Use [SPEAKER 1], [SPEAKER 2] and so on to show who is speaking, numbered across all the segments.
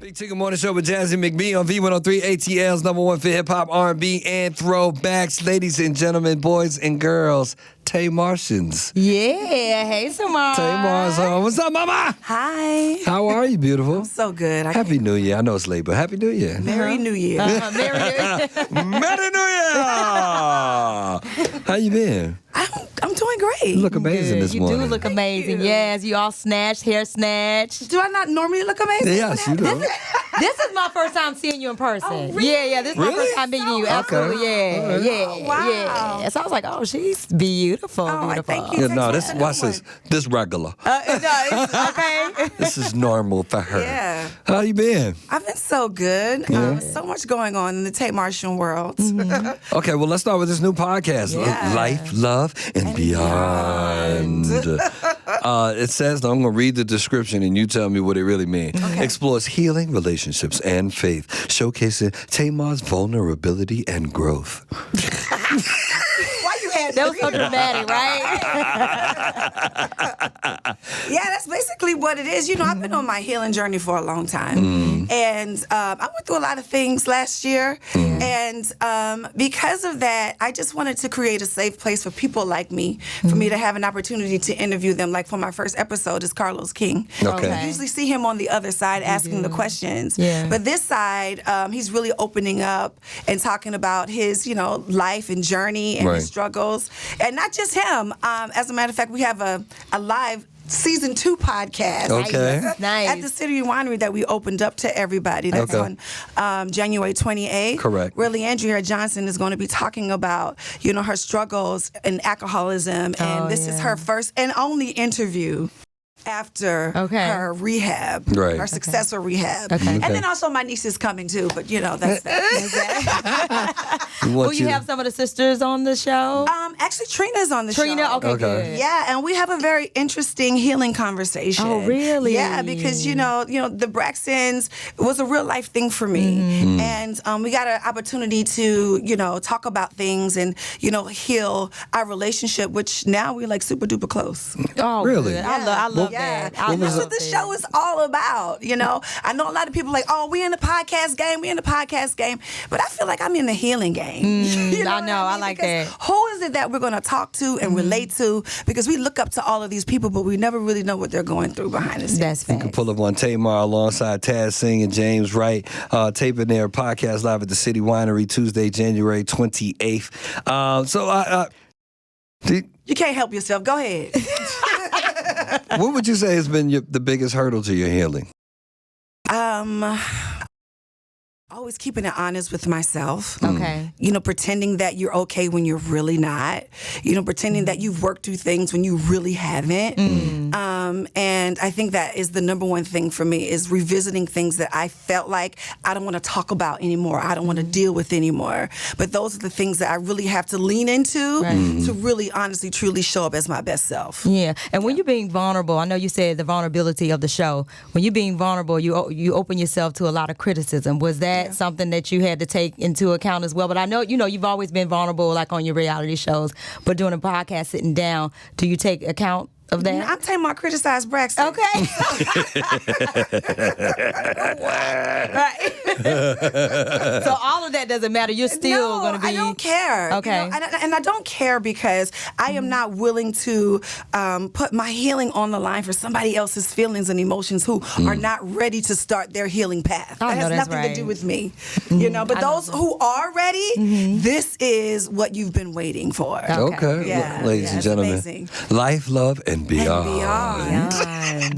[SPEAKER 1] Big Tigger Morning Show with Jazzy McBee on V103 ATL's #1 for hip hop, R&B, and throwbacks. Ladies and gentlemen, boys and girls, Tamartians.
[SPEAKER 2] Yeah, hey, Tamar.
[SPEAKER 1] Tamar's home. What's up, mama?
[SPEAKER 3] Hi.
[SPEAKER 1] How are you, beautiful?
[SPEAKER 3] I'm so good.
[SPEAKER 1] Happy New Year. I know it's late, but Happy New Year.
[SPEAKER 3] Merry New Year.
[SPEAKER 2] Merry New Year.
[SPEAKER 1] Merry New Year! How you been?
[SPEAKER 3] I'm doing great.
[SPEAKER 1] You look amazing this morning.
[SPEAKER 2] You do look amazing.
[SPEAKER 3] you.
[SPEAKER 2] Yes, you all snatched, hair snatched.
[SPEAKER 3] Do I not normally look amazing?
[SPEAKER 1] Yes, you do.
[SPEAKER 2] This is my first time seeing you in person.
[SPEAKER 3] Oh, really?
[SPEAKER 2] Yeah, this is my first time meeting you. Absolutely, yeah,
[SPEAKER 1] All right.
[SPEAKER 2] yeah,
[SPEAKER 3] Oh, wow.
[SPEAKER 2] yeah. So I was like, oh, she's beautiful, beautiful.
[SPEAKER 3] thank you.
[SPEAKER 1] Yeah, no, this watch this. This regular.
[SPEAKER 2] No, it's okay.
[SPEAKER 1] This is normal for her.
[SPEAKER 3] Yeah.
[SPEAKER 1] How you been?
[SPEAKER 3] I've been so good. So much going on in the Tamar world.
[SPEAKER 1] Okay, well, let's start with this new podcast,
[SPEAKER 3] Yeah.
[SPEAKER 1] Life, Love, and Beyond. It says, I'm going to read the description and you tell me what it really means.
[SPEAKER 3] Okay.
[SPEAKER 1] Explores healing, relationships, and faith, showcasing Tamar's vulnerability and growth.
[SPEAKER 3] Why you had
[SPEAKER 2] That was so dramatic, right?
[SPEAKER 3] Yeah, that's basically what it is. You know, I've been on my healing journey for a long time. And I went through a lot of things last year. And because of that, I just wanted to create a safe place for people like me, for me to have an opportunity to interview them. Like for my first episode is Carlos King.
[SPEAKER 1] Okay.
[SPEAKER 3] I usually see him on the other side asking the questions.
[SPEAKER 2] Yeah.
[SPEAKER 3] But this side, he's really opening up and talking about his, life and journey and
[SPEAKER 1] Right.
[SPEAKER 3] his struggles. And not just him. As a matter of fact, we have a live Season 2 podcast.
[SPEAKER 1] Okay.
[SPEAKER 2] Nice.
[SPEAKER 3] At the City Winery that we opened up to everybody. That's
[SPEAKER 1] Okay.
[SPEAKER 3] on January 28th.
[SPEAKER 1] Correct.
[SPEAKER 3] Really, Andrea Johnson is going to be talking about, her struggles in alcoholism. And this is her first and only interview after her rehab,
[SPEAKER 1] Right.
[SPEAKER 3] her successful rehab.
[SPEAKER 2] Okay.
[SPEAKER 3] And then also my niece is coming too, but that's that.
[SPEAKER 2] Will you have some of the sisters on the show?
[SPEAKER 3] Actually, Trina's on the show.
[SPEAKER 2] Trina, okay, good.
[SPEAKER 3] Yeah, and we have a very interesting healing conversation.
[SPEAKER 2] Oh, really?
[SPEAKER 3] Yeah, because the Braxtons was a real life thing for me, and we got an opportunity to talk about things and heal our relationship, which now we're like super duper close.
[SPEAKER 2] Oh,
[SPEAKER 1] Really?
[SPEAKER 2] good. I love
[SPEAKER 3] Yeah,
[SPEAKER 2] that.
[SPEAKER 3] and that's what the show is all about. I know a lot of people like, oh, we in the podcast game, but I feel like I'm in the healing game.
[SPEAKER 2] I know, I like
[SPEAKER 3] Because
[SPEAKER 2] that.
[SPEAKER 3] Who is it that we're going to talk to and relate to? Because we look up to all of these people, but we never really know what they're going through behind the scenes.
[SPEAKER 2] That's
[SPEAKER 1] You can
[SPEAKER 2] fact.
[SPEAKER 1] pull up on Tamar alongside Taz Singh and James Wright, taping their podcast live at the City Winery Tuesday, January 28th.
[SPEAKER 3] You can't help yourself. Go ahead.
[SPEAKER 1] What would you say has been the biggest hurdle to your healing?
[SPEAKER 3] Always keeping it honest with myself.
[SPEAKER 2] Okay.
[SPEAKER 3] Pretending that you're okay when you're really not. Pretending that you've worked through things when you really haven't. And I think that is the number one thing for me is revisiting things that I felt like I don't want to talk about anymore. I don't want to deal with anymore. But those are the things that I really have to lean into to really honestly, truly show up as my best self.
[SPEAKER 2] Yeah, and when you're being vulnerable, I know you said the vulnerability of the show. When you're being vulnerable, you open yourself to a lot of criticism. Was that something that you had to take into account as well? But I know, you've always been vulnerable, like on your reality shows. But doing a podcast, sitting down, do you take account of that?
[SPEAKER 3] I'm Tamar criticized Braxton.
[SPEAKER 2] Okay. Right. So all of that doesn't matter. You're still going to be.
[SPEAKER 3] I don't care.
[SPEAKER 2] Okay.
[SPEAKER 3] And I don't care because I am not willing to put my healing on the line for somebody else's feelings and emotions who are not ready to start their healing path.
[SPEAKER 2] I
[SPEAKER 3] That
[SPEAKER 2] know
[SPEAKER 3] has
[SPEAKER 2] that's
[SPEAKER 3] nothing to
[SPEAKER 2] right.
[SPEAKER 3] do with me. But those who are ready, this is what you've been waiting for.
[SPEAKER 1] Okay.
[SPEAKER 3] Yeah,
[SPEAKER 1] Ladies and
[SPEAKER 3] it's
[SPEAKER 1] gentlemen,
[SPEAKER 3] amazing.
[SPEAKER 1] Life, Love, and Beyond.
[SPEAKER 3] Beyond.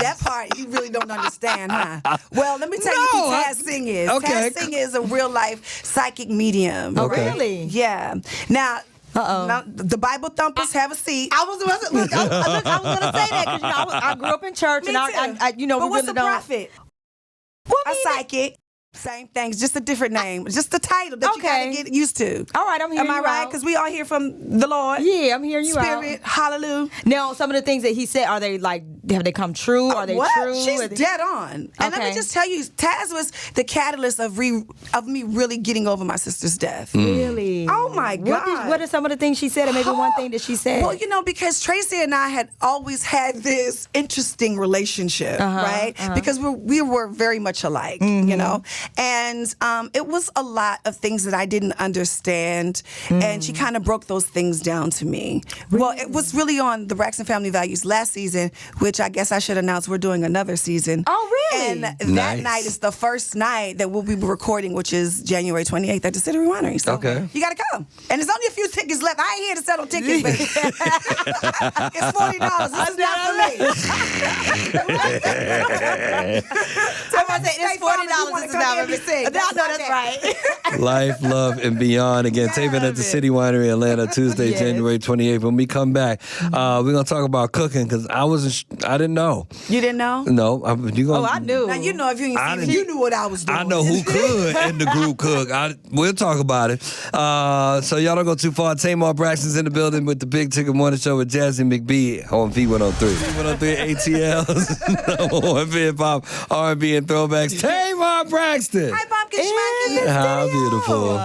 [SPEAKER 3] That part you really don't understand, huh? Well, let me tell you who Taz Singh is.
[SPEAKER 1] Okay.
[SPEAKER 3] Taz Singh is a real life psychic medium.
[SPEAKER 2] Oh,
[SPEAKER 1] Okay.
[SPEAKER 2] really?
[SPEAKER 3] Yeah. Now, the Bible thumpers have a seat.
[SPEAKER 2] I was going to say that because I grew up in church
[SPEAKER 3] Me
[SPEAKER 2] and
[SPEAKER 3] too.
[SPEAKER 2] I
[SPEAKER 3] But
[SPEAKER 2] we
[SPEAKER 3] what's
[SPEAKER 2] really
[SPEAKER 3] a
[SPEAKER 2] don't.
[SPEAKER 3] prophet? A psychic. Same things, just a different name, just the title that you gotta get used to.
[SPEAKER 2] All right, I'm hearing
[SPEAKER 3] Am I
[SPEAKER 2] you
[SPEAKER 3] right?
[SPEAKER 2] out.
[SPEAKER 3] Because we all hear from the Lord.
[SPEAKER 2] Yeah, I'm hearing you
[SPEAKER 3] Spirit,
[SPEAKER 2] out.
[SPEAKER 3] hallelujah.
[SPEAKER 2] Now, some of the things that he said, are they have they come true? Are they
[SPEAKER 3] what?
[SPEAKER 2] true?
[SPEAKER 3] She's
[SPEAKER 2] Are they-
[SPEAKER 3] dead on. And let
[SPEAKER 2] Okay.
[SPEAKER 3] me just tell you, Taz was the catalyst of me really getting over my sister's death.
[SPEAKER 2] Really? Really?
[SPEAKER 3] Oh my God.
[SPEAKER 2] What are some of the things she said, or maybe one thing that she said?
[SPEAKER 3] Well, because Tracy and I had always had this interesting relationship, right? Because we were very much alike, and it was a lot of things that I didn't understand, and she kind of broke those things down to me.
[SPEAKER 2] Really?
[SPEAKER 3] Well, it was really on the Braxton Family Values last season, which I guess I should announce we're doing another season.
[SPEAKER 2] Oh, really?
[SPEAKER 3] And that
[SPEAKER 1] Nice.
[SPEAKER 3] night is the first night that we'll be recording, which is January 28th at the City Winery. So
[SPEAKER 1] Okay.
[SPEAKER 3] you got to come. And there's only a few tickets left. I ain't here to sell no tickets, baby. It's $40. This is not for me.
[SPEAKER 2] Somebody said it's $40. This is not for me. I know that's right.
[SPEAKER 1] Life, love, and beyond. Again, taping at the City Winery, Atlanta, Tuesday,
[SPEAKER 2] Yes.
[SPEAKER 1] January 28th. When we come back, we're gonna talk about cooking because I didn't know.
[SPEAKER 3] You didn't know?
[SPEAKER 1] No, you gonna?
[SPEAKER 2] Oh, I knew.
[SPEAKER 3] Now, you know, if you ain't
[SPEAKER 1] I
[SPEAKER 3] seen it,
[SPEAKER 1] didn't-
[SPEAKER 3] you knew what I was doing.
[SPEAKER 1] I know who could in the group cook. We'll talk about it. So y'all don't go too far. Tamar Braxton's in the building with the Big Tigger Morning Show with Jazzy McBee on V103. V103 ATL's number one for hip hop, R&B, and throwbacks. Tamar Braxton.
[SPEAKER 3] Hi, Pumpkin Schmacky.
[SPEAKER 1] How beautiful.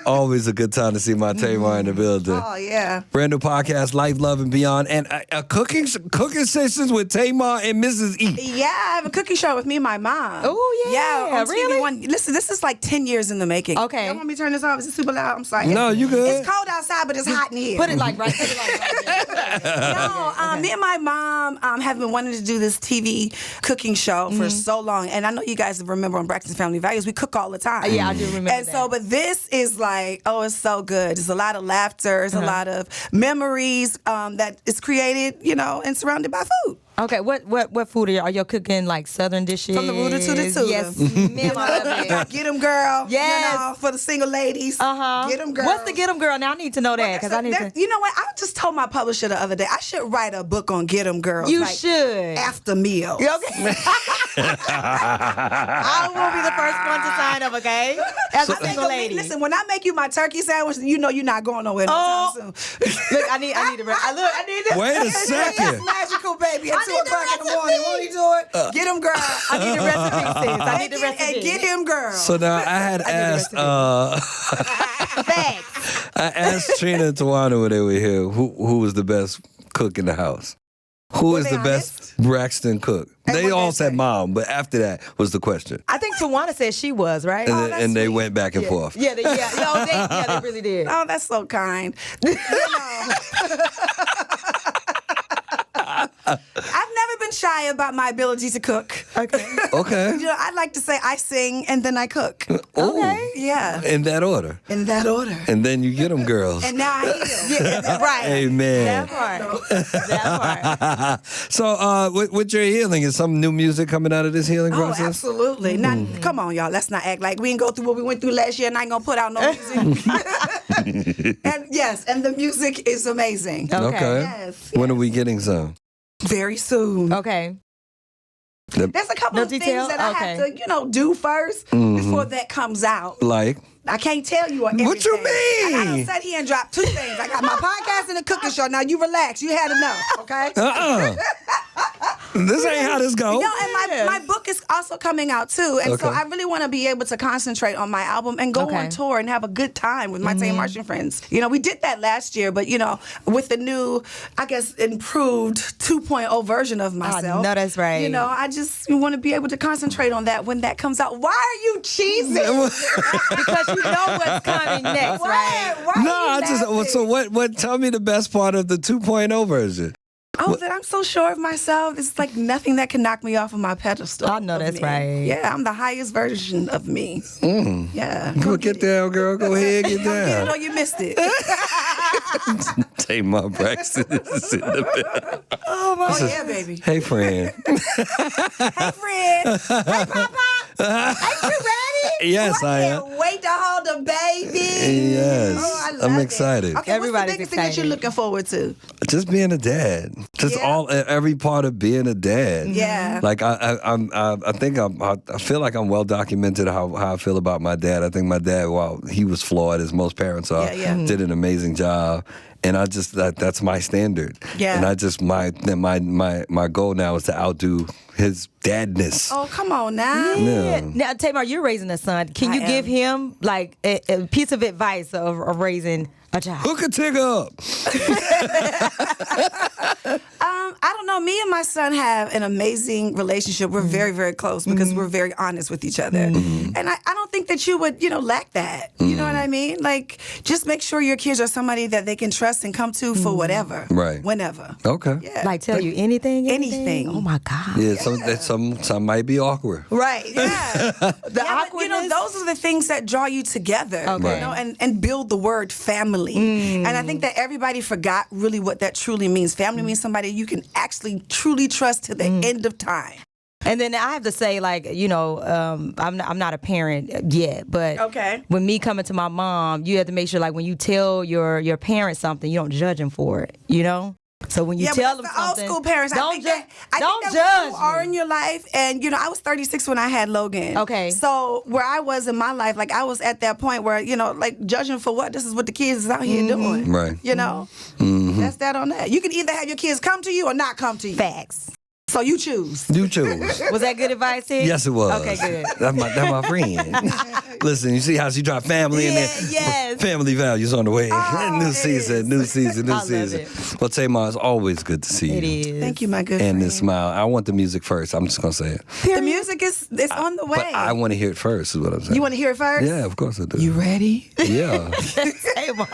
[SPEAKER 1] Always a good time to see my Tamar in the building.
[SPEAKER 3] Oh, yeah.
[SPEAKER 1] Brand new podcast, Life, Love, and Beyond, and a cooking sessions with Tamar and Mrs. E.
[SPEAKER 3] Yeah, I have a cooking show with me and my mom.
[SPEAKER 2] Oh, yeah.
[SPEAKER 3] Yeah, on
[SPEAKER 2] Really?
[SPEAKER 3] TV1. Listen, this is like 10 years in the making.
[SPEAKER 2] Okay.
[SPEAKER 3] You want me to turn this off? Is it super loud? I'm sorry.
[SPEAKER 1] No, you good.
[SPEAKER 3] It's cold outside, but it's hot in here.
[SPEAKER 2] Put it like right there.
[SPEAKER 3] No, me and my mom have been wanting to do this TV cooking show for so long. And I know you guys remember on Braxton Family Values, we cook all the time.
[SPEAKER 2] Yeah, I do remember
[SPEAKER 3] And
[SPEAKER 2] that.
[SPEAKER 3] so, but this is like, it's so good. There's a lot of laughter. There's a lot of memories that is created, and surrounded by food.
[SPEAKER 2] Okay, what food are you cooking? Like Southern dishes?
[SPEAKER 3] From the rooter to the tutor.
[SPEAKER 2] Yes, ma'am, I love it.
[SPEAKER 3] Get 'em, girl.
[SPEAKER 2] Yes.
[SPEAKER 3] For the single ladies. Get 'em, girl.
[SPEAKER 2] What's the Get 'em Girl? Now I need to know that because I need to.
[SPEAKER 3] You know what? I just told my publisher the other day I should write a book on Get 'em Girls.
[SPEAKER 2] You
[SPEAKER 3] like,
[SPEAKER 2] should.
[SPEAKER 3] After meals.
[SPEAKER 2] Okay. I will be the first one to sign up. Okay. As a single lady.
[SPEAKER 3] Listen, when I make you my turkey sandwich, you know you're not going nowhere no time soon.
[SPEAKER 2] Look, I need to. I need to.
[SPEAKER 1] Wait a second.
[SPEAKER 3] It's magical, baby. At
[SPEAKER 2] I
[SPEAKER 3] 2
[SPEAKER 2] need the
[SPEAKER 3] o'clock in the
[SPEAKER 2] recipe.
[SPEAKER 3] morning. Won't you do it? Get 'em, girl.
[SPEAKER 2] I need the recipe, sis. I need the recipe.
[SPEAKER 3] And get him, girl.
[SPEAKER 1] So now I had asked,
[SPEAKER 2] Facts.
[SPEAKER 1] I asked Trina and Tawana when they were here, who was the best cook in the house? Who
[SPEAKER 3] Were
[SPEAKER 1] is
[SPEAKER 3] they
[SPEAKER 1] the best Braxton cook?
[SPEAKER 3] And
[SPEAKER 1] They
[SPEAKER 3] what
[SPEAKER 1] all
[SPEAKER 3] they
[SPEAKER 1] said
[SPEAKER 3] say?
[SPEAKER 1] mom, but after that was the question.
[SPEAKER 2] I think Tawana said she was right.
[SPEAKER 1] And,
[SPEAKER 3] that's
[SPEAKER 1] and they
[SPEAKER 3] sweet.
[SPEAKER 1] went back and forth.
[SPEAKER 2] Yeah, they really did.
[SPEAKER 3] Oh, that's so kind. I've never been shy about my ability to cook.
[SPEAKER 2] Okay.
[SPEAKER 1] Okay.
[SPEAKER 3] I like to say I sing and then I cook.
[SPEAKER 2] Okay.
[SPEAKER 3] Yeah.
[SPEAKER 1] In that order.
[SPEAKER 3] In that order.
[SPEAKER 1] And then you get them girls.
[SPEAKER 3] And now I heal.
[SPEAKER 2] Right.
[SPEAKER 1] Amen.
[SPEAKER 2] That part.
[SPEAKER 1] So with your healing, is some new music coming out of this healing
[SPEAKER 3] Oh,
[SPEAKER 1] process?
[SPEAKER 3] absolutely. Now, come on, y'all. Let's not act like we didn't go through what we went through last year and I ain't going to put out no music. And yes, and the music is amazing.
[SPEAKER 1] Okay.
[SPEAKER 3] Yes,
[SPEAKER 1] When are we getting some?
[SPEAKER 3] Very soon.
[SPEAKER 2] Okay.
[SPEAKER 3] There's a couple
[SPEAKER 2] No
[SPEAKER 3] of
[SPEAKER 2] detail?
[SPEAKER 3] things that I have
[SPEAKER 2] Okay.
[SPEAKER 3] to, do first before that comes out.
[SPEAKER 1] Like?
[SPEAKER 3] I can't tell you everything.
[SPEAKER 1] What you mean?
[SPEAKER 3] I done sat here and dropped 2 things. I got my podcast and the cooking show. Now you relax. You had enough, okay?
[SPEAKER 1] This ain't how this go.
[SPEAKER 3] No, and my book is also coming out too. And so
[SPEAKER 1] Okay.
[SPEAKER 3] I really want to be able to concentrate on my album and go
[SPEAKER 2] Okay.
[SPEAKER 3] on tour and have a good time with my Tamar Martian friends. We did that last year, but with the new, I guess, improved 2.0 version of myself.
[SPEAKER 2] know that's right.
[SPEAKER 3] I just want to be able to concentrate on that when that comes out. Why are you cheesing?
[SPEAKER 2] Because you know what's coming next, right?
[SPEAKER 3] Why
[SPEAKER 1] No,
[SPEAKER 3] are
[SPEAKER 1] I
[SPEAKER 3] you
[SPEAKER 1] just
[SPEAKER 3] laughing?
[SPEAKER 1] so what? Tell me the best part of the 2.0 version.
[SPEAKER 3] That I'm so sure of myself. It's like nothing that can knock me off of my pedestal.
[SPEAKER 2] I know
[SPEAKER 3] of
[SPEAKER 2] that's
[SPEAKER 3] me.
[SPEAKER 2] right.
[SPEAKER 3] Yeah, I'm the highest version of me. Yeah.
[SPEAKER 1] Go get down, girl. Go ahead, get
[SPEAKER 3] Yeah, no,
[SPEAKER 1] down.
[SPEAKER 3] you missed it.
[SPEAKER 1] Tamar Braxton is in the building.
[SPEAKER 3] Oh, yeah, baby.
[SPEAKER 1] Hey, friend.
[SPEAKER 3] Hey, friend. Hey, Papa. Ain't you ready?
[SPEAKER 1] Yes, I am.
[SPEAKER 3] Can't wait to hold a baby.
[SPEAKER 1] Yes,
[SPEAKER 3] Oh, I love
[SPEAKER 1] I'm
[SPEAKER 3] it.
[SPEAKER 1] excited.
[SPEAKER 3] Okay,
[SPEAKER 2] Everybody's
[SPEAKER 3] what's the biggest thing that
[SPEAKER 2] excited.
[SPEAKER 3] you're looking forward to?
[SPEAKER 1] Just being a dad. Just
[SPEAKER 3] Yeah.
[SPEAKER 1] every part of being a dad.
[SPEAKER 3] Yeah.
[SPEAKER 1] Like I think I feel like I'm well documented how I feel about my dad. I think my dad, while he was flawed as most parents are,
[SPEAKER 3] Yeah, yeah.
[SPEAKER 1] did an amazing job. And I just that's my standard.
[SPEAKER 3] Yeah.
[SPEAKER 1] And I just my goal now is to outdo his dadness.
[SPEAKER 3] Oh, come on now.
[SPEAKER 1] Yeah.
[SPEAKER 2] Now, Tamar, you're raising a son. Can you give him like a piece of advice of raising a child?
[SPEAKER 1] Hook a Tigger up.
[SPEAKER 3] I don't know. Me and my son have an amazing relationship. We're very, very close because we're very honest with each other. And I don't think that you would, lack that. You know what I mean? Like, just make sure your kids are somebody that they can trust and come to for whatever.
[SPEAKER 1] Right.
[SPEAKER 3] Whenever.
[SPEAKER 1] Okay.
[SPEAKER 3] Yeah.
[SPEAKER 2] Like tell you anything?
[SPEAKER 3] Anything.
[SPEAKER 2] Oh my God.
[SPEAKER 1] Yeah, some might be awkward.
[SPEAKER 3] Right. Yeah.
[SPEAKER 2] The
[SPEAKER 3] awkwardness. Those are the things that draw you together.
[SPEAKER 2] Okay.
[SPEAKER 3] And build the word family. And I think that everybody forgot really what that truly means. Family means somebody you can actually truly trust to the end of time.
[SPEAKER 2] And then I have to say, like, I'm not a parent yet, but when me coming to my mom, you have to make sure, like, when you tell your parents something, you don't judge them for it, So when you tell them
[SPEAKER 3] the
[SPEAKER 2] something,
[SPEAKER 3] old school parents,
[SPEAKER 2] don't
[SPEAKER 3] I think
[SPEAKER 2] judge.
[SPEAKER 3] that you are in your life, and I was 36 when I had Logan.
[SPEAKER 2] Okay.
[SPEAKER 3] So where I was in my life, like I was at that point where like judging for what? This is what the kids is out here doing.
[SPEAKER 1] Right.
[SPEAKER 3] That's that on that. You can either have your kids come to you or not come to you.
[SPEAKER 2] Facts.
[SPEAKER 3] So you choose.
[SPEAKER 1] You choose.
[SPEAKER 2] Was that good advice, Tig?
[SPEAKER 1] Yes, it was.
[SPEAKER 2] Okay, good.
[SPEAKER 1] That's my friend. Listen, you see how she dropped family in there?
[SPEAKER 2] Yes.
[SPEAKER 1] Family values on the way.
[SPEAKER 3] Oh,
[SPEAKER 1] new season.
[SPEAKER 2] I love it.
[SPEAKER 1] Well, Tamar, it's always good to see you.
[SPEAKER 2] It is.
[SPEAKER 3] Thank you, my good
[SPEAKER 1] And
[SPEAKER 3] friend.
[SPEAKER 1] this smile. I want the music first. I'm just going to say it.
[SPEAKER 3] The music is on the way.
[SPEAKER 1] But I want to hear it first, is what I'm saying.
[SPEAKER 3] You want to hear it first?
[SPEAKER 1] Yeah, of course I do.
[SPEAKER 3] You ready?
[SPEAKER 1] Yeah.
[SPEAKER 2] Tamar.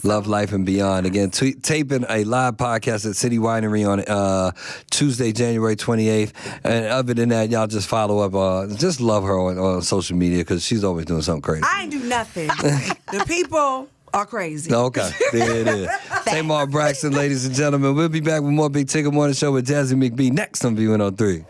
[SPEAKER 1] Love, Life, and Beyond. Again, taping a live podcast at City Winery on Tuesday, January 28th. And other than that, y'all just follow up. Just love her on social media because she's always doing something crazy.
[SPEAKER 3] I ain't do nothing. The people are crazy.
[SPEAKER 1] Okay, there it is. Tamar Braxton, ladies and gentlemen. We'll be back with more Big Tigger Morning Show with Jazzy McBee next on V103.